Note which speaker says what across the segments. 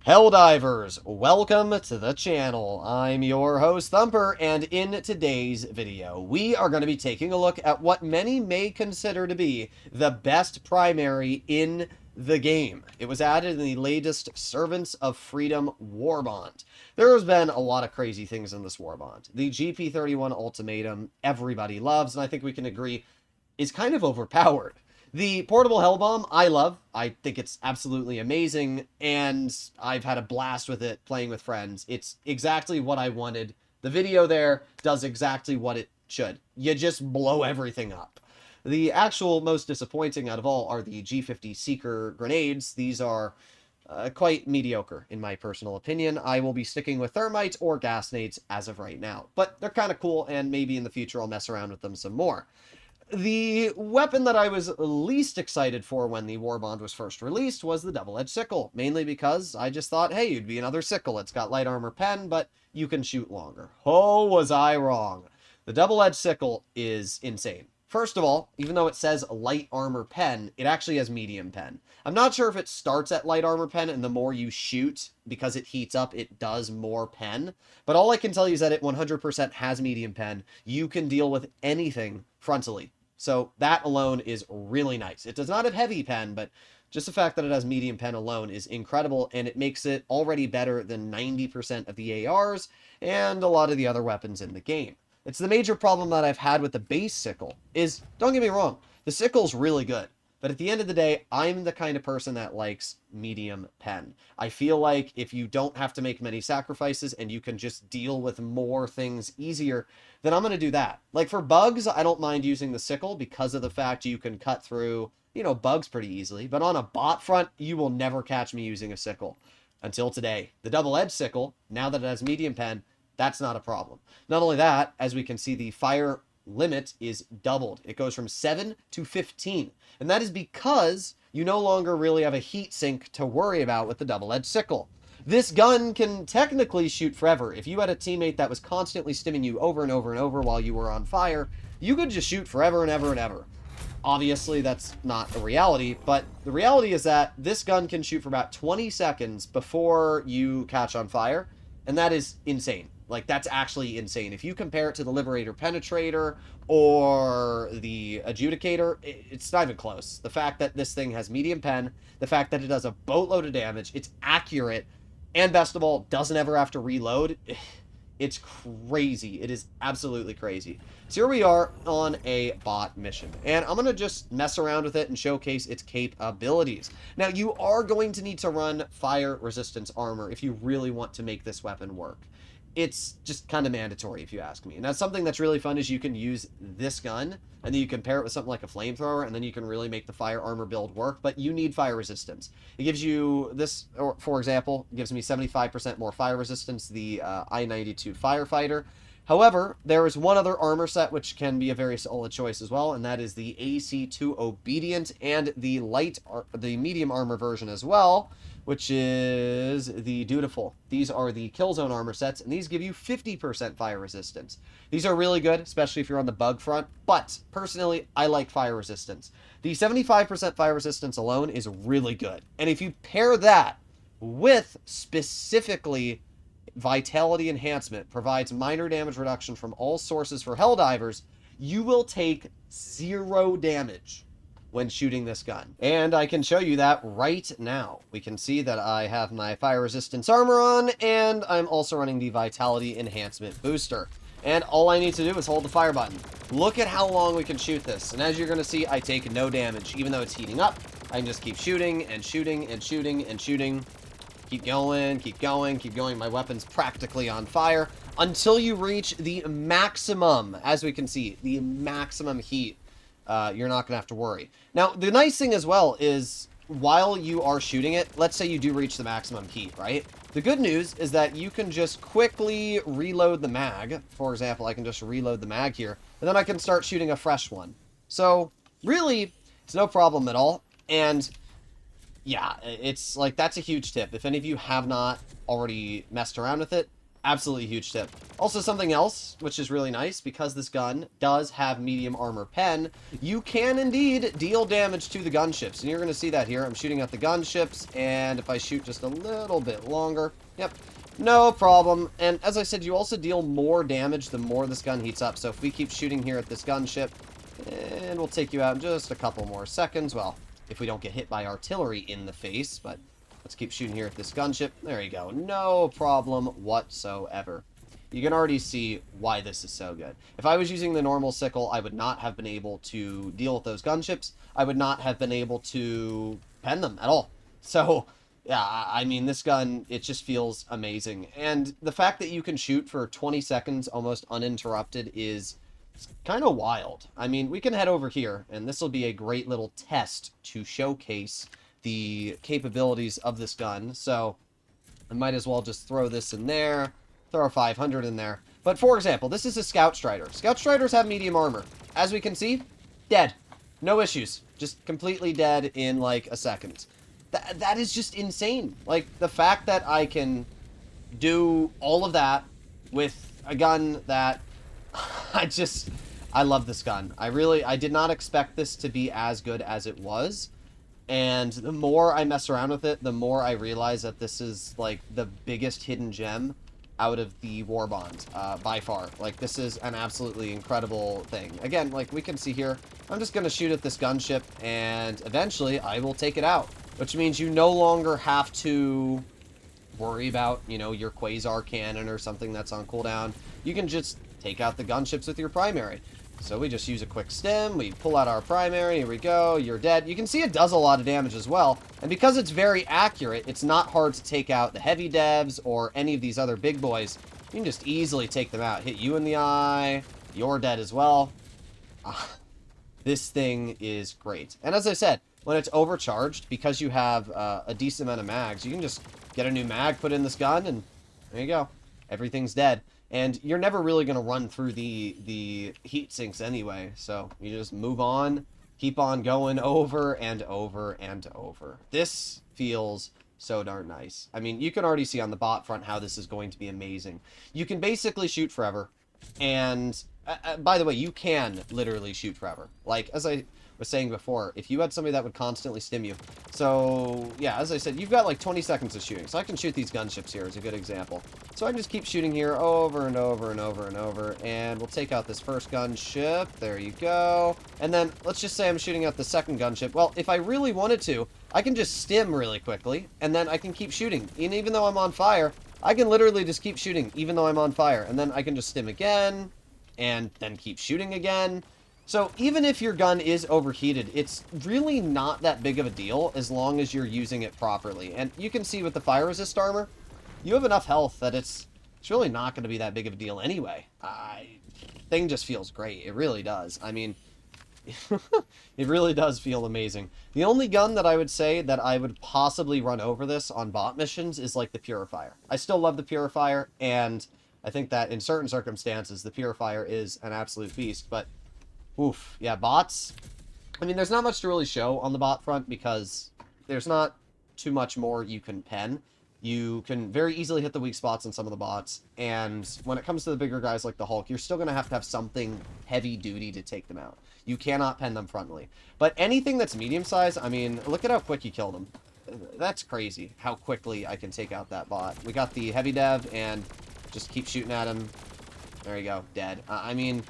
Speaker 1: Helldivers, welcome to the channel. I'm your host Thumper, and in today's video, we are going to be taking a look at what many may consider to be the best primary in the game. It was added in the latest Servants of Freedom warbond. There has been a lot of crazy things in this warbond. The GP31 ultimatum, everybody loves, and I think we can agree, is kind of overpowered. The portable hell bomb, I love. I think it's absolutely amazing, and I've had a blast with it playing with friends. It's exactly what I wanted. The video there does exactly what it should. You just blow everything up. The actual most disappointing out of all are the G50 Seeker grenades. These are quite mediocre, in my personal opinion. I will be sticking with thermite or gas nades as of right now, but they're kind of cool, and maybe in the future I'll mess around with them some more. The weapon that I was least excited for when the warbond was first released was the double-edged sickle, mainly because I just thought, hey, it'd be another sickle. It's got light armor pen, but you can shoot longer. Oh, was I wrong. The double-edged sickle is insane. First of all, even though it says light armor pen, it actually has medium pen. I'm not sure if it starts at light armor pen and the more you shoot, because it heats up, it does more pen. But all I can tell you is that it 100% has medium pen. You can deal with anything frontally. So that alone is really nice. It does not have heavy pen, but just the fact that it has medium pen alone is incredible, and it makes it already better than 90% of the ARs and a lot of the other weapons in the game. It's the major problem that I've had with the base sickle is, don't get me wrong, the sickle's really good. But at the end of the day, I'm the kind of person that likes medium pen. I feel like if you don't have to make many sacrifices and you can just deal with more things easier, then I'm going to do that. Like for bugs, I don't mind using the sickle because of the fact you can cut through, bugs pretty easily. But on a bot front, you will never catch me using a sickle. Until today. The double-edged sickle, now that it has medium pen, that's not a problem. Not only that, as we can see, the fire limit is doubled. It goes from 7 to 15. And that is because you no longer really have a heat sink to worry about with the double-edged sickle. This gun can technically shoot forever. If you had a teammate that was constantly stimming you over and over and over while you were on fire, you could just shoot forever and ever and ever. Obviously, that's not a reality, but the reality is that this gun can shoot for about 20 seconds before you catch on fire, and that is insane. Like, that's actually insane. If you compare it to the Liberator Penetrator or the Adjudicator, it's not even close. The fact that this thing has medium pen, the fact that it does a boatload of damage, it's accurate, and best of all, doesn't ever have to reload, it's crazy. It is absolutely crazy. So here we are on a bot mission, and I'm going to just mess around with it and showcase its capabilities. Now, you are going to need to run fire resistance armor if you really want to make this weapon work. It's just kind of mandatory, if you ask me. And that's something that's really fun is you can use this gun, and then you can pair it with something like a flamethrower, and then you can really make the fire armor build work, but you need fire resistance. It gives you this, or for example, gives me 75% more fire resistance, the I-92 Firefighter. However, there is one other armor set which can be a very solid choice as well, and that is the AC2 Obedient and the medium armor version as well, which is the Dutiful. These are the Killzone armor sets, and these give you 50% fire resistance. These are really good, especially if you're on the bug front, but personally, I like fire resistance. The 75% fire resistance alone is really good, and if you pair that with specifically Vitality Enhancement, provides minor damage reduction from all sources for Helldivers, you will take 0 damage when shooting this gun. And I can show you that right now. We can see that I have my fire resistance armor on, and I'm also running the Vitality Enhancement booster. And all I need to do is hold the fire button. Look at how long we can shoot this. And as you're going to see, I take no damage. Even though it's heating up, I can just keep shooting and shooting and shooting and shooting. Keep going, keep going, keep going. My weapon's practically on fire until you reach the maximum, as we can see, the maximum heat. You're not going to have to worry. Now, the nice thing as well is while you are shooting it, let's say you do reach the maximum heat, right? The good news is that you can just quickly reload the mag. For example, I can just reload the mag here, and then I can start shooting a fresh one. So, really, it's no problem at all. And yeah, it's like, that's a huge tip. If any of you have not already messed around with it, Absolutely huge tip. Also, something else, which is really nice, because this gun does have medium armor pen, you can indeed deal damage to the gunships. And you're going to see that here. I'm shooting at the gunships, and if I shoot just a little bit longer, yep, no problem. And as I said, you also deal more damage the more this gun heats up. So if we keep shooting here at this gunship, and we'll take you out in just a couple more seconds. Well, if we don't get hit by artillery in the face, but let's keep shooting here at this gunship. There you go. No problem whatsoever. You can already see why this is so good. If I was using the normal sickle, I would not have been able to deal with those gunships. I would not have been able to pen them at all. So, yeah, I mean, this gun, it just feels amazing. And the fact that you can shoot for 20 seconds almost uninterrupted is kind of wild. I mean, we can head over here, and this will be a great little test to showcase the capabilities of this gun. So I might as well just throw this in there, throw a 500 in there. But for example, this is a Scout Strider. Scout Striders have medium armor. As we can see, dead. No issues. Just completely dead in like a second. That is just insane. Like, the fact that I can do all of that with a gun that I love this gun. I did not expect this to be as good as it was. And the more I mess around with it, the more I realize that this is, like, the biggest hidden gem out of the warbond, by far. Like, this is an absolutely incredible thing. Again, like, we can see here, I'm just going to shoot at this gunship, and eventually I will take it out. Which means you no longer have to worry about, you know, your quasar cannon or something that's on cooldown. You can just take out the gunships with your primary. So we just use a quick stim, we pull out our primary, here we go, you're dead. You can see it does a lot of damage as well, and because it's very accurate, it's not hard to take out the heavy devs or any of these other big boys. You can just easily take them out. Hit you in the eye, you're dead as well. This thing is great. And as I said, when it's overcharged, because you have a decent amount of mags, you can just get a new mag, put in this gun, and there you go. Everything's dead. And you're never really going to run through the heat sinks anyway, so you just move on, keep on going over and over and over. This feels so darn nice. I mean, you can already see on the bot front how this is going to be amazing. You can basically shoot forever, and by the way, you can literally shoot forever. Like, as I was saying before, if you had somebody that would constantly stim you. So, yeah, as I said, you've got like 20 seconds of shooting. So I can shoot these gunships here as a good example. So I can just keep shooting here over and over and over and over. And we'll take out this first gunship. There you go. And then, let's just say I'm shooting at the second gunship. Well, if I really wanted to, I can just stim really quickly. And then I can keep shooting. And even though I'm on fire, I can literally just keep shooting even though I'm on fire. And then I can just stim again. And then keep shooting again. So even if your gun is overheated, it's really not that big of a deal as long as you're using it properly. And you can see with the fire resist armor, you have enough health that it's really not going to be that big of a deal anyway. Thing just feels great. It really does. I mean, it really does feel amazing. The only gun that I would say that I would possibly run over this on bot missions is like the Purifier. I still love the Purifier, and I think that in certain circumstances, the Purifier is an absolute beast, but oof, yeah, bots. I mean, there's not much to really show on the bot front because there's not too much more you can pen. You can very easily hit the weak spots on some of the bots, and when it comes to the bigger guys like the Hulk, you're still going to have something heavy duty to take them out. You cannot pen them frontally. But anything that's medium size, I mean, look at how quick you kill them. That's crazy how quickly I can take out that bot. We got the heavy dev, and just keep shooting at him. There you go, dead. I mean,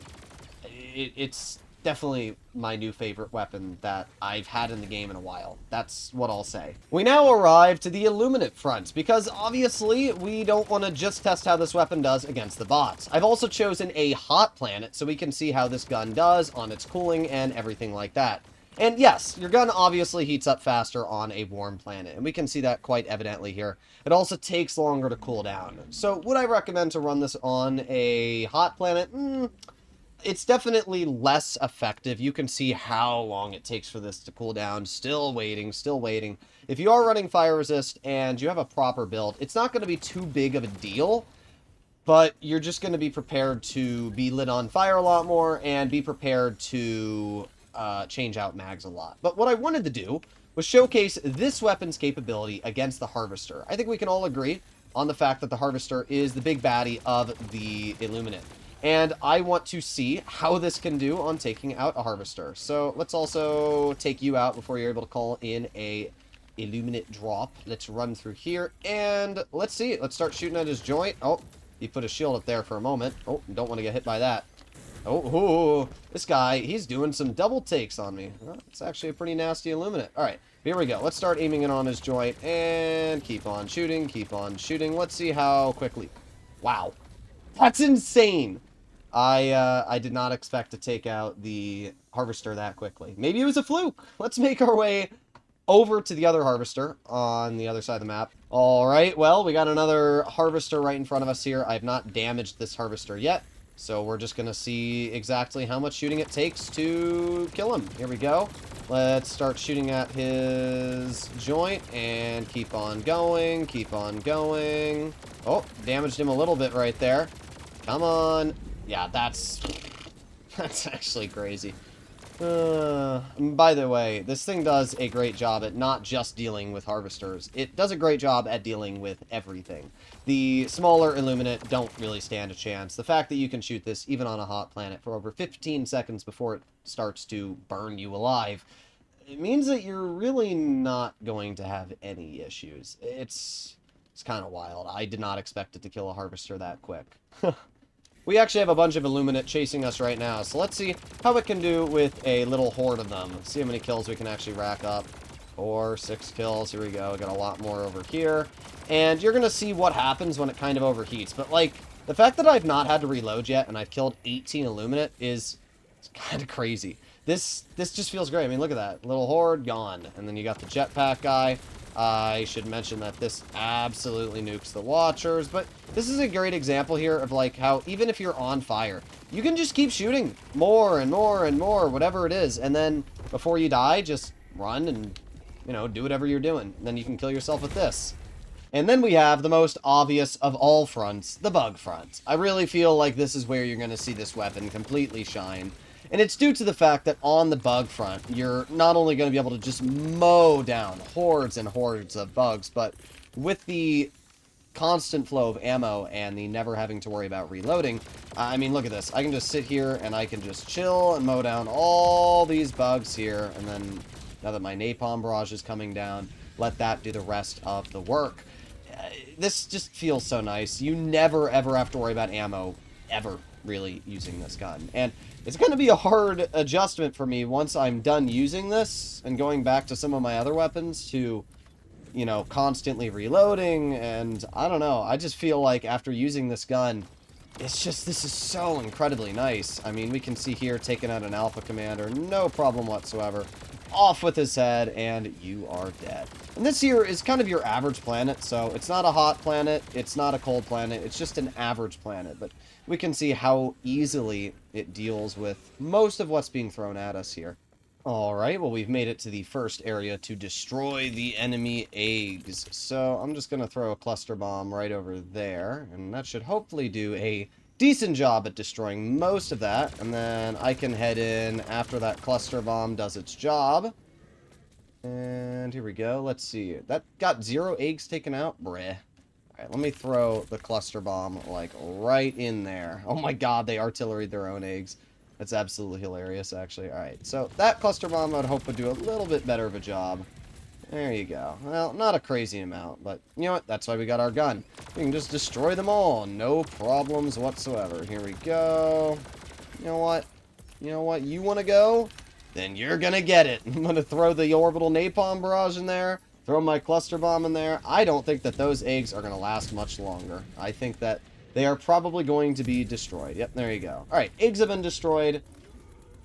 Speaker 1: it's definitely my new favorite weapon that I've had in the game in a while. That's what I'll say. We now arrive to the Illuminate front, because obviously we don't want to just test how this weapon does against the bots. I've also chosen a hot planet so we can see how this gun does on its cooling and everything like that. And yes, your gun obviously heats up faster on a warm planet, and we can see that quite evidently here. It also takes longer to cool down. So would I recommend to run this on a hot planet? It's definitely less effective. You can see how long it takes for this to cool down. Still waiting, still waiting. If you are running fire resist and you have a proper build, it's not going to be too big of a deal, but you're just going to be prepared to be lit on fire a lot more and be prepared to change out mags a lot. But what I wanted to do was showcase this weapon's capability against the Harvester. I think we can all agree on the fact that the Harvester is the big baddie of the Illuminate. And I want to see how this can do on taking out a Harvester. So let's also take you out before you're able to call in a Illuminate drop. Let's run through here, and let's see. Let's start shooting at his joint. Oh, he put a shield up there for a moment. Oh, don't want to get hit by that. Oh, this guy, he's doing some double takes on me. Well, it's actually a pretty nasty Illuminate. All right, here we go. Let's start aiming it on his joint, and keep on shooting, keep on shooting. Let's see how quickly. Wow, that's insane. I did not expect to take out the Harvester that quickly. Maybe it was a fluke. Let's make our way over to the other Harvester on the other side of the map. All right, well, we got another Harvester right in front of us here. I have not damaged this Harvester yet, so we're just going to see exactly how much shooting it takes to kill him. Here we go. Let's start shooting at his joint and keep on going, keep on going. Oh, damaged him a little bit right there. Come on. Yeah, that's actually crazy. By the way, this thing does a great job at not just dealing with Harvesters. It does a great job at dealing with everything. The smaller Illuminate don't really stand a chance. The fact that you can shoot this even on a hot planet for over 15 seconds before it starts to burn you alive, it means that you're really not going to have any issues. It's kind of wild. I did not expect it to kill a Harvester that quick. We actually have a bunch of Illuminate chasing us right now, so let's see how it can do with a little horde of them. See how many kills we can actually rack up. 4, 6 kills. Here we go. We got a lot more over here. And you're going to see what happens when it kind of overheats. But, like, the fact that I've not had to reload yet and I've killed 18 Illuminate is kind of crazy. This just feels great. I mean, look at that. Little horde, gone. And then you got the jetpack guy. I should mention that this absolutely nukes the Watchers, but this is a great example here of like how even if you're on fire, you can just keep shooting more and more and more, whatever it is, and then before you die, just run and, you know, do whatever you're doing. And then you can kill yourself with this. And then we have the most obvious of all fronts, the bug front. I really feel like this is where you're going to see this weapon completely shine. And it's due to the fact that on the bug front, you're not only going to be able to just mow down hordes and hordes of bugs, but with the constant flow of ammo and the never having to worry about reloading, I mean, look at this. I can just sit here and I can just chill and mow down all these bugs here. And then now that my napalm barrage is coming down, let that do the rest of the work. This just feels so nice. You never, ever have to worry about ammo, ever, really, using this gun. And it's going to be a hard adjustment for me once I'm done using this and going back to some of my other weapons to, you know, constantly reloading. And I don't know. I just feel like after using this gun, it's just, this is so incredibly nice. I mean, we can see here taking out an Alpha Commander, no problem whatsoever. Off with his head, and you are dead. And this here is kind of your average planet, so it's not a hot planet, it's not a cold planet, it's just an average planet. But we can see how easily it deals with most of what's being thrown at us here. Alright, well, we've made it to the first area to destroy the enemy eggs. So I'm just going to throw a cluster bomb right over there, and that should hopefully do a decent job at destroying most of that. And then I can head in after that cluster bomb does its job. And here we go. Let's see. That got 0 eggs taken out? Breh. Alright, let me throw the cluster bomb, like, right in there. Oh my god, they artilleried their own eggs. That's absolutely hilarious, actually. Alright, so that cluster bomb I would hope would do a little bit better of a job. There you go. Well, not a crazy amount, but you know what? That's why we got our gun. We can just destroy them all. No problems whatsoever. Here we go. You know what? You know what? You want to go? Then you're going to get it. I'm going to throw the orbital napalm barrage in there. Throw my cluster bomb in there. I don't think that those eggs are going to last much longer. I think that they are probably going to be destroyed. Yep, there you go. Alright, eggs have been destroyed.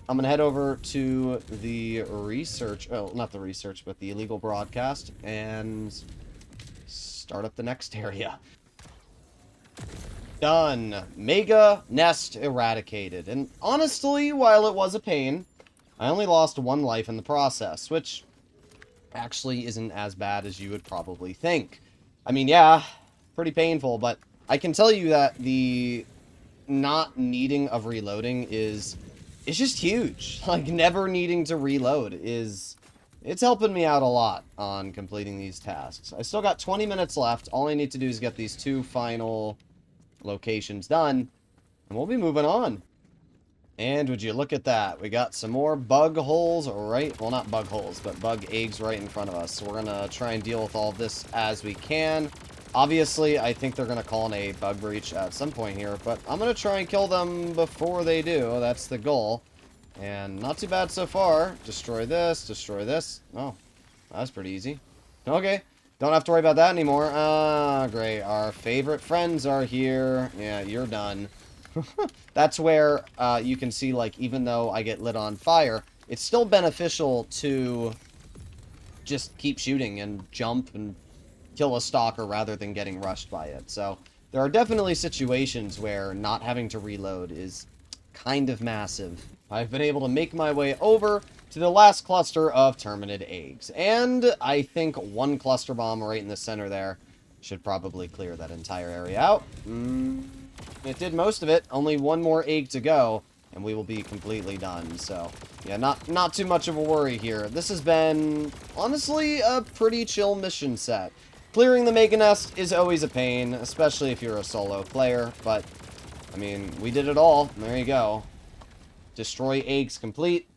Speaker 1: I'm going to head over to the research, oh, not the research, but the illegal broadcast, and start up the next area. Done. Mega nest eradicated. And honestly, while it was a pain, I only lost 1 life in the process, which actually isn't as bad as you would probably think. I mean, yeah, pretty painful, but I can tell you that the not needing of reloading is... it's just huge. Like, never needing to reload is it's helping me out a lot on completing these tasks. I still got 20 minutes left. All I need to do is get these 2 final locations done, and we'll be moving on. And would you look at that? We got some more bug holes right... Well, not bug holes, but bug eggs right in front of us. So we're going to try and deal with all of this as we can. Obviously, I think they're going to call in a bug breach at some point here, but I'm going to try and kill them before they do. That's the goal. And not too bad so far. Destroy this, destroy this. Oh, that's pretty easy. Okay, don't have to worry about that anymore. Ah, great. Our favorite friends are here. Yeah, you're done. That's where you can see, like, even though I get lit on fire, it's still beneficial to just keep shooting and jump and kill a stalker rather than getting rushed by it. So there are definitely situations where not having to reload is kind of massive. I've been able to make my way over to the last cluster of terminid eggs, and I think 1 cluster bomb right in the center there should probably clear that entire area out. It did most of it. Only 1 more egg to go, and we will be completely done. So, yeah, not too much of a worry here. This has been, honestly, a pretty chill mission set. Clearing the Mega Nest is always a pain, especially if you're a solo player, but, I mean, we did it all. There you go. Destroy eggs complete.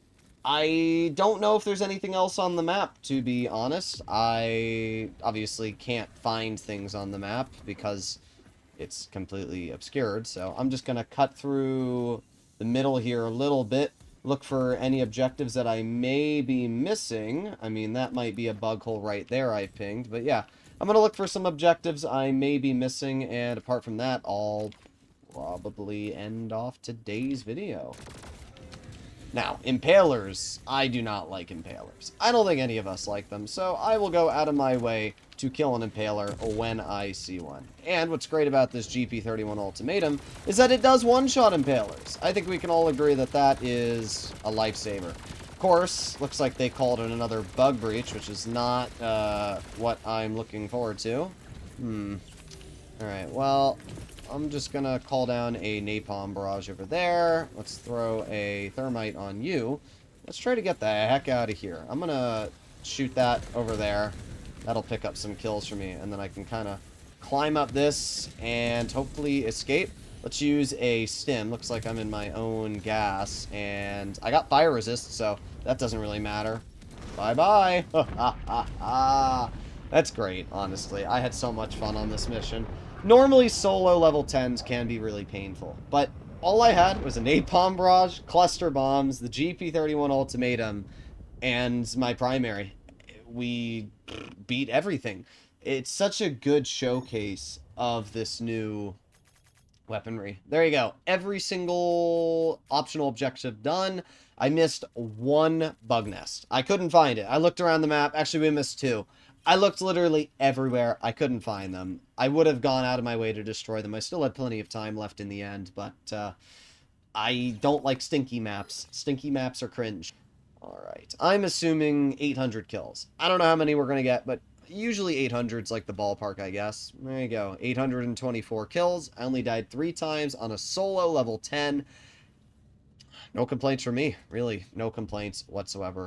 Speaker 1: I don't know if there's anything else on the map, to be honest. I obviously can't find things on the map because it's completely obscured, so I'm just going to cut through the middle here a little bit, look for any objectives that I may be missing. I mean, that might be a bug hole right there I pinged, but yeah, I'm going to look for some objectives I may be missing, and apart from that, I'll probably end off today's video. Now, impalers. I do not like impalers. I don't think any of us like them, so I will go out of my way to kill an impaler when I see one. And what's great about this GP31 Ultimatum is that it does one-shot impalers. I think we can all agree that that is a lifesaver. Of course, looks like they called it another bug breach, which is not what I'm looking forward to. Alright, well, I'm just gonna call down a napalm barrage over there. Let's throw a thermite on you. Let's try to get the heck out of here. I'm gonna shoot that over there. That'll pick up some kills for me, and then I can kind of climb up this and hopefully escape. Let's use a stim. Looks like I'm in my own gas, and I got fire resist, so that doesn't really matter. Bye-bye. That's great, honestly. I had so much fun on this mission. Normally, solo level 10s can be really painful, but all I had was a napalm barrage, cluster bombs, the GP31 Ultimatum, and my primary. We beat everything. It's such a good showcase of this new weaponry. There you go. Every single optional objective done. I missed 1 bug nest. I couldn't find it. I looked around the map. Actually, we missed 2. I looked literally everywhere. I couldn't find them. I would have gone out of my way to destroy them. I still had plenty of time left in the end, but I don't like stinky maps. Stinky maps are cringe. Alright, I'm assuming 800 kills. I don't know how many we're going to get, but usually 800's like the ballpark, I guess. There you go, 824 kills. I only died 3 times on a solo level 10. No complaints from me, really. No complaints whatsoever.